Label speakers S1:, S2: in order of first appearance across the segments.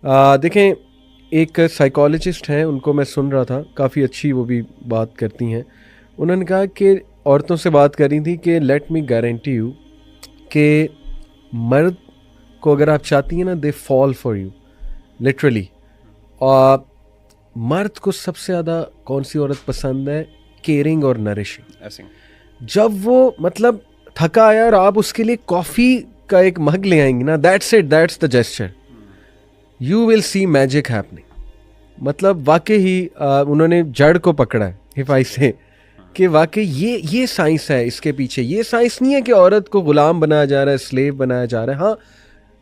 S1: देखें, एक साइकोलॉजिस्ट हैं, उनको मैं सुन रहा था, काफ़ी अच्छी वो भी बात करती हैं। उन्होंने कहा कि औरतों से बात करी थी कि लेट मी गारंटी यू कि मर्द को अगर आप चाहती हैं ना, they fall for you literally. और मर्द को सबसे ज़्यादा कौन सी औरत पसंद है? केयरिंग और नरिशिंग। जब वो मतलब थका आया और आप उसके लिए कॉफ़ी का एक मग ले आएंगी ना, that's it, that's the gesture, you will see magic happening. मतलब वाकई ही उन्होंने जड़ को पकड़ा है, इफ आई से, कि वाकई ये साइंस है इसके पीछे। ये साइंस नहीं है कि औरत को गुलाम बनाया जा रहा है, स्लेव बनाया जा रहा है। हाँ,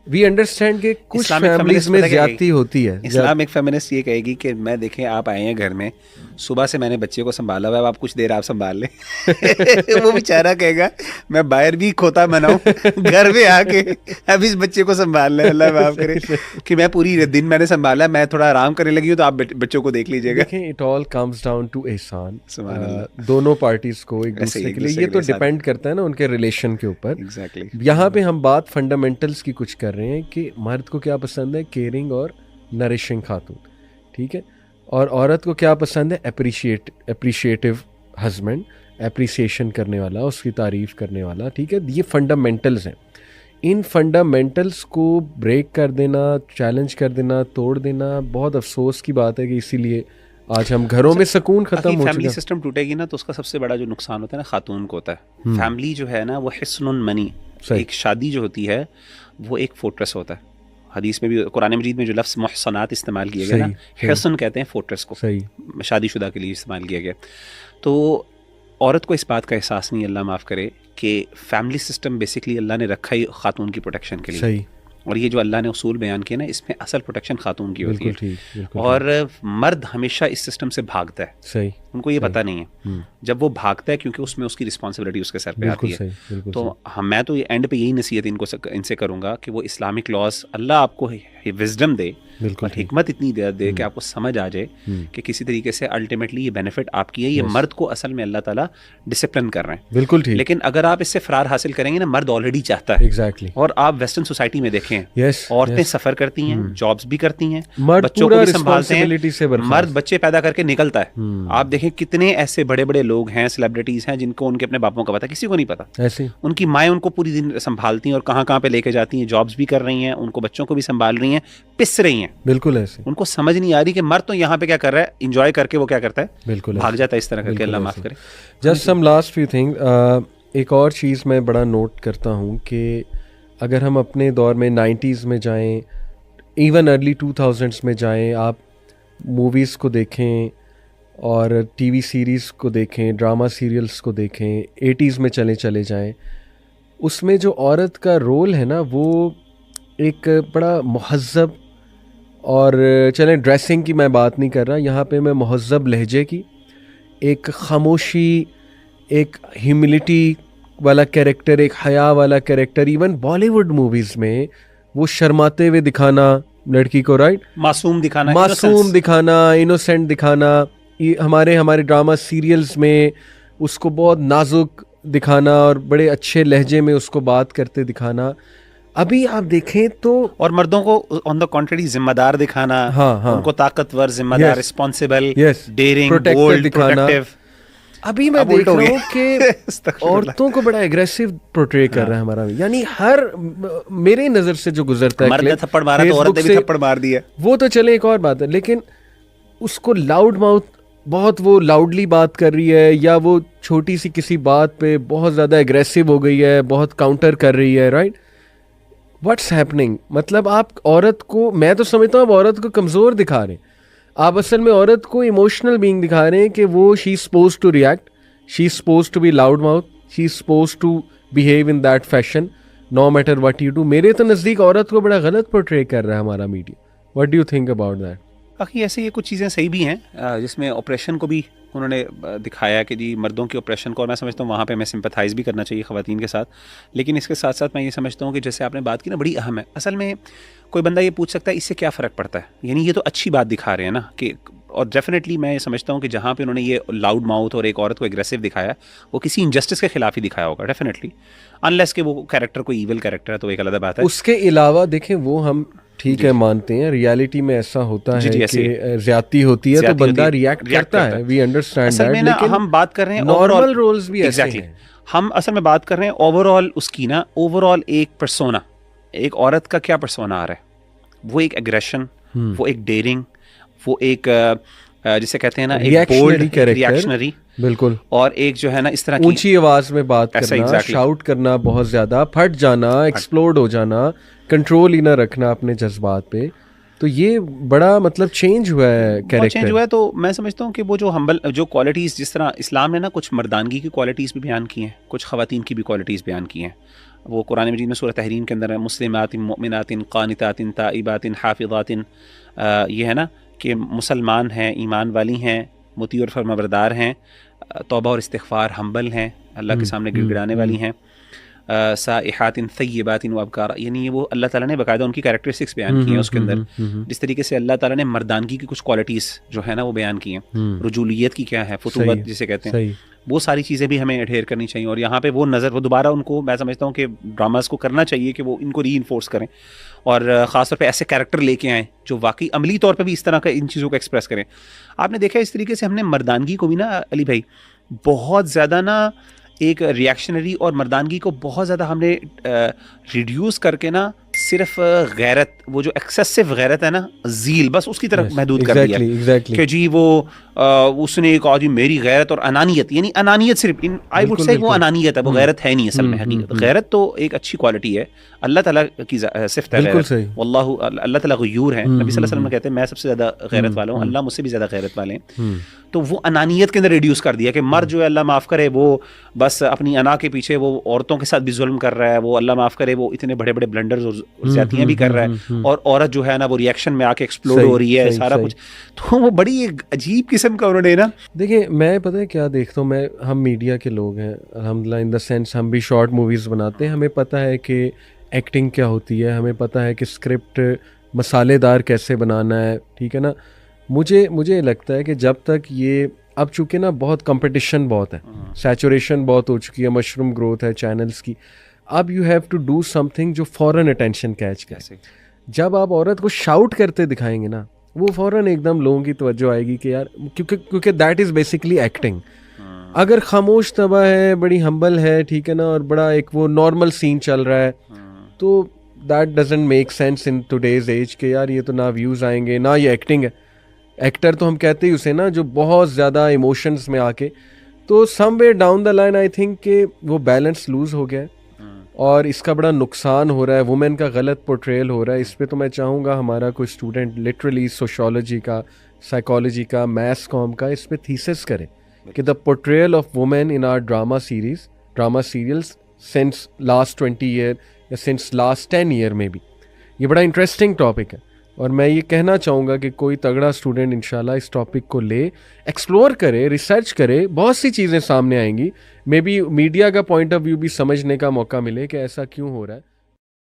S1: वी अंडरस्टैंड कि कुछ फैमिलीज में ज्यादती होती है।
S2: इस्लामिक फेमिनिस्ट ये कहेगी कि मैं देखें, आप आए हैं घर में, सुबह से मैंने बच्चे को संभाला हुआ है, आप कुछ देर आप संभाल लें। वो बेचारा कहेगा मैं बाहर भी खोता बनाऊं, घर में आके अब इस बच्चे को संभाल लें, अल्लाह माफ करे, कि मैं पूरी दिन मैंने संभाला, मैं थोड़ा आराम करने लगी हूँ, तो आप बच्चों को देख लीजिएगा।
S1: देखें, it all comes down to Ehsan, दोनों पार्टीज को एक दूसरे के लिए। ये तो डिपेंड करता है ना उनके रिलेशन के ऊपर।
S2: एग्जैक्टली।
S1: यहाँ पे हम बात फंडामेंटल्स की कुछ कर रहे हैं कि मर्द को क्या पसंद है? केयरिंग और नरिशिंग खातून, ठीक है। और औरत को क्या पसंद है? एप्रिशिएटिव हस्बैंड, एप्रिसिएशन करने वाला, उसकी तारीफ करने वाला, ठीक है। ये फंडामेंटल्स हैं। इन फंडामेंटल्स को ब्रेक कर देना, चैलेंज कर देना, तोड़ देना बहुत अफसोस की बात है कि इसीलिए आज हम घरों में सुकून खत्म हो चुका है।
S2: फैमिली सिस्टम टूटेगी ना, तो उसका सबसे बड़ा जो नुकसान होता है ना, खातून को होता है। फैमिली जो है ना, वो हिस्नुन मनी, एक शादी जो होती है वो एक फोर्ट्रेस होता है। हदीस में भी, कुरान मजीद में जो लफ्ज़ मुहसनात इस्तेमाल किया गया ना, हिस्न कहते हैं फोर्ट्रेस को, शादीशुदा के लिए इस्तेमाल किया गया। तो औरत को इस बात का एहसास नहीं, अल्लाह माफ़ करे, कि फैमिली सिस्टम बेसिकली अल्लाह ने रखा ही खातून की प्रोटेक्शन के लिए। और ये जो अल्लाह ने उसूल बयान किए ना, इसमें असल प्रोटेक्शन खातून की होती है। और मर्द हमेशा इस सिस्टम से भागता है।
S1: सही।
S2: उनको ये पता नहीं है। जब वो भागता है, क्योंकि उसमें उसकी रिस्पॉन्सिबिलिटी उसके सर पे आती है। तो मैं तो एंड पे यही नसीहत इनसे करूँगा कि वो इस्लामिक लॉज, अल्लाह आपको विजडम दे और हिकमत इतनी दे कि आपको समझ आ जाए कि किसी तरीके से अल्टीमेटली ये बेनिफिट आपकी है। ये मर्द को असल में अल्लाह ताला डिसिप्लिन कर रहे हैं।
S1: बिल्कुल ठीक।
S2: लेकिन अगर आप इससे फरार हासिल करेंगे ना, मर्द ऑलरेडी चाहता है।
S1: एग्जैक्टली।
S2: और आप वेस्टर्न सोसाइटी में देखें, औरतें सफ़र करती हैं, जॉब्स भी करती हैं, बच्चों को भी संभालते हैं, मर्द बच्चे पैदा करके निकलता है। आप देखें कितने ऐसे बड़े बड़े लोग हैं, सेलिब्रिटीज हैं, जिनको उनके अपने बापों का पता, किसी को नहीं पता।
S1: ऐसे
S2: उनकी माएँ उनको पूरी दिन संभालती हैं और कहाँ कहाँ पे लेके जाती हैं, जॉब्स भी कर रही हैं, उनको बच्चों को भी संभाल रही हैं, पिस रही हैं।
S1: बिल्कुल ऐसे।
S2: उनको समझ नहीं आ रही कि मर्द तो यहाँ पे क्या कर रहा है, इंजॉय करके वो क्या करता है,
S1: बिल्कुल
S2: भाग जाता है इस तरह करके। अल्लाह माफ करे।
S1: Just some last few thing. एक और चीज़ मैं बड़ा नोट करता हूँ कि अगर हम अपने दौर में 90s में जाएं, इवन अर्ली 2000s में जाएं, आप मूवीज़ को देखें और टीवी सीरीज़ को देखें, ड्रामा सीरियल्स को देखें, 80s में चले जाएं, उसमें जो औरत का रोल है ना, वो एक बड़ा महज़्ज़ब, और चलें ड्रेसिंग की मैं बात नहीं कर रहा यहाँ पे, मैं महज़्ज़ब लहजे की, एक खामोशी, एक ह्यूमिलिटी वाला कैरेक्टर, एक हया वाला कैरेक्टर। इवन बॉलीवुड मूवीज़ में वो शर्माते हुए दिखाना लड़की को, राइट,
S2: मासूम
S1: दिखाना, इनोसेंट दिखाना। हमारे ड्रामा सीरियल्स में उसको बहुत नाजुक दिखाना और बड़े अच्छे लहजे में उसको बात करते दिखाना। अभी आप देखें तो,
S2: और मर्दों को ऑन द कॉन्ट्ररी जिम्मेदार दिखाना, उनको ताकतवर, जिम्मेदार, रिस्पॉन्सिबल, डेयरिंग, बोल्ड, प्रोटेक्टिव।
S1: अभी मैं देख रहा हूँ कि औरतों को बड़ा एग्रेसिव पोर्ट्रे कर रहा है हमारा, यानी हर मेरे नज़र से जो गुजरता है,
S2: मर्द ने थप्पड़ मारा तो औरत ने भी थप्पड़ मार दिया,
S1: वो तो चले एक और बात है, लेकिन उसको लाउड माउथ, बहुत वो लाउडली बात कर रही है, या वो छोटी सी किसी बात पे बहुत ज़्यादा एग्रेसिव हो गई है, बहुत काउंटर कर रही है, राइट। What's happening? मतलब आप औरत को, मैं तो समझता हूँ आप औरत को कमज़ोर दिखा रहे हैं। आप असल में औरत को इमोशनल बीइंग दिखा रहे हैं कि वो she is supposed to react, she is supposed to be loud mouth, she is supposed to behave in that fashion no matter what you do. मेरे तो नज़दीक औरत को बड़ा गलत पोर्ट्रे कर रहा है हमारा media. What do you think about that?
S2: बाकी ऐसे ये कुछ चीज़ें सही भी हैं, जिसमें ऑपरेशन को भी उन्होंने दिखाया कि जी मर्दों के ऑपरेशन को, और मैं समझता हूँ वहाँ पे मैं सिंपैथाइज भी करना चाहिए ख़वातीन के साथ। लेकिन इसके साथ साथ मैं ये समझता हूँ कि जैसे आपने बात की ना, बड़ी अहम है। असल में कोई बंदा ये पूछ सकता है इससे क्या फ़र्क पड़ता है, यानी ये तो अच्छी बात दिखा रहे हैं ना कि और डेफिनेटली मैं ये समझता हूँ कि जहाँ पे उन्होंने ये लाउड माउथ और एक औरत को एग्रेसिव दिखाया, वो किसी इनजस्टिस के खिलाफ ही दिखाया होगा डेफिनेटली, अनलेस कि वो कैरेक्टर कोई ईविल कैरेक्टर है तो एक अलग बात है।
S1: उसके अलावा देखें वो हम ठीक है मानते हैं, रियलिटी में ऐसा होता है कि ज्यादती होती है तो बंदा रिएक्ट करता है, वी अंडरस्टैंड दैट, लेकिन
S2: हम बात कर रहे हैं
S1: नॉर्मल रोल्स भी ऐसे हैं।
S2: हम असल में बात कर रहे हैं ओवरऑल उसकी ना, ओवरऑल एक पर्सोना, एक औरत का क्या पर्सोना आ रहा है, वो एक एग्रेशन, वो एक डेयरिंग, वो एक जिसे कहते हैं ना एक बोल्ड रिएक्शनरी, बिल्कुल, और एक जो है ना इस तरह की
S1: ऊंची आवाज में बात करना, शाउट करना, बहुत ज्यादा फट जाना, एक्सप्लोड हो जाना, कंट्रोल ही ना रखना अपने जज्बात पे। तो ये बड़ा मतलब चेंज हुआ है, कैरेक्टर
S2: चेंज हुआ है। तो मैं समझता हूँ कि वो जो हम्बल जो क्वालिटीज़, जिस तरह इस्लाम ने ना कुछ मर्दानगी की क्वालिटीज़ भी बयान की हैं, कुछ ख़वातीन की भी क्वालिटीज़ बयान की हैं। वो कुरान मजीद में सूरह तहरीम के अंदर है, मुस्लिमातिन मुमिनातिन क़ानितातिन ताइबातिन हाफ़िज़ातिन, ये है ना कि मुसलमान हैं, ईमान वाली हैं, मुती और फरमाबरदार हैं, तौबा और इस्तिग़फ़ार, हम्बल हैं, अल्लाह के सामने गिड़गिड़ाने वाली हैं, साइहातिन तय्यबातिन व अबकारा, यानी वो अल्लाह ताला ने बाकायदा उनकी कैरेक्टरिस्टिक्स बयान की हैं उसके अंदर। जिस तरीके से अल्लाह ताला ने मर्दानगी की कुछ क्वालिटीज़ जो है ना वो बयान की हैं, रुजूलियत की क्या है, फुतूवत जिसे कहते हैं, वो सारी चीज़ें भी हमें एडहेर करनी चाहिए। और यहाँ पे वो नज़र, वो दोबारा उनको, मैं समझता हूँ कि ड्रामास को करना चाहिए कि वो इनको रीइंफोर्स करें और ख़ासतौर पे ऐसे कैरेक्टर लेके आएँ जो वाकई अमली तौर पे भी इस तरह का इन चीज़ों को एक्सप्रेस करें। आपने देखा इस तरीके से हमने मर्दानगी को भी ना अली भाई बहुत ज़्यादा ना एक रिएक्शनरी और मर्दानगी को बहुत ज़्यादा हमने रिड्यूस करके ना सिर्फ गैरत, वो जो एक्सेसिव गैरत है ना, ज़ील, बस उसकी तरफ महदूद कर दिया कि जी वो उसने कहा जी मेरी गैरत और अनानियत, यानी अनानियत सिर्फ आई वुड से वो अनानियत है, वो गैरत है नहीं असल में हकीकत। गैरत तो एक अच्छी क्वालिटी है, अल्लाह ताला की सिफ्त है गैरत, वल्लाहु, अल्लाह ताला गयूर है, नबी सल्लल्लाहु अलैहि वसल्लम कहते हैं मैं सबसे ज़्यादा गैरत वाला हूँ, अल्लाह मुझसे भी ज़्यादा गैरत वाले हैं। तो वो अनानियत के अंदर रिड्यूस कर दिया कि मर्द जो है अल्लाह माफ़ करे वो बस अपनी अना के पीछे वो औरतों के साथ भी जुल्म कर रहा है, वो अल्लाह माफ़ करे वो इतने बड़े बड़े ब्लंडर्स और ज़्यादतियाँ भी कर रहा है, और औरत जो है ना वो रिएक्शन में आके एक्सप्लोड हो रही है सारा कुछ। तो वो बड़ी एक अजीब किस्म का उन्होंने ना,
S1: देखिए मैं पता है क्या देखता हूँ, मैं, हम मीडिया के लोग हैं अल्हम्दुलिल्लाह, इन द सेंस हम भी शॉर्ट मूवीज़ बनाते हैं, हमें पता है कि एक्टिंग क्या होती है, हमें पता है कि स्क्रिप्ट मसालेदार कैसे बनाना है, ठीक है ना। मुझे लगता है कि जब तक ये, अब चूँकि ना बहुत कंपटीशन बहुत है, सैचुरेशन बहुत हो चुकी है, मशरूम ग्रोथ है चैनल्स की, अब you have to do something जो फ़ौरन अटेंशन कैच करे। जब आप औरत को शाउट करते दिखाएंगे ना, वो फ़ौरन एकदम लोगों की तवज्जो आएगी कि यार, क्योंकि दैट इज़ बेसिकली एक्टिंग। अगर खामोश तबा है, बड़ी हम्बल है, ठीक है ना, और बड़ा एक वो नॉर्मल सीन चल रहा है, तो that doesn't make sense in today's age के यार ये तो ना व्यूज़ आएंगे ना ये एक्टिंग है। एक्टर तो हम कहते ही उसे ना जो बहुत ज़्यादा इमोशंस में आके, तो somewhere down the line I think कि वो बैलेंस लूज़ हो गया है और इसका बड़ा नुकसान हो रहा है, वुमेन का गलत पोर्ट्रेयल हो रहा है। इस पे तो मैं चाहूँगा हमारा कोई स्टूडेंट लिटरली सोशियोलॉजी का, साइकोलॉजी का, मैथ्स कॉम का इस पे थीसिस करे कि the portrayal of women in our drama serials since last 20 year या सिंस लास्ट 10 ईयर में भी, ये बड़ा इंटरेस्टिंग टॉपिक है। और मैं ये कहना चाहूँगा कि कोई तगड़ा स्टूडेंट इंशाल्लाह इस टॉपिक को ले, एक्सप्लोर करे, रिसर्च करे, बहुत सी चीज़ें सामने आएंगी, मे बी मीडिया का पॉइंट ऑफ व्यू भी समझने का मौका मिले कि ऐसा क्यों हो रहा है।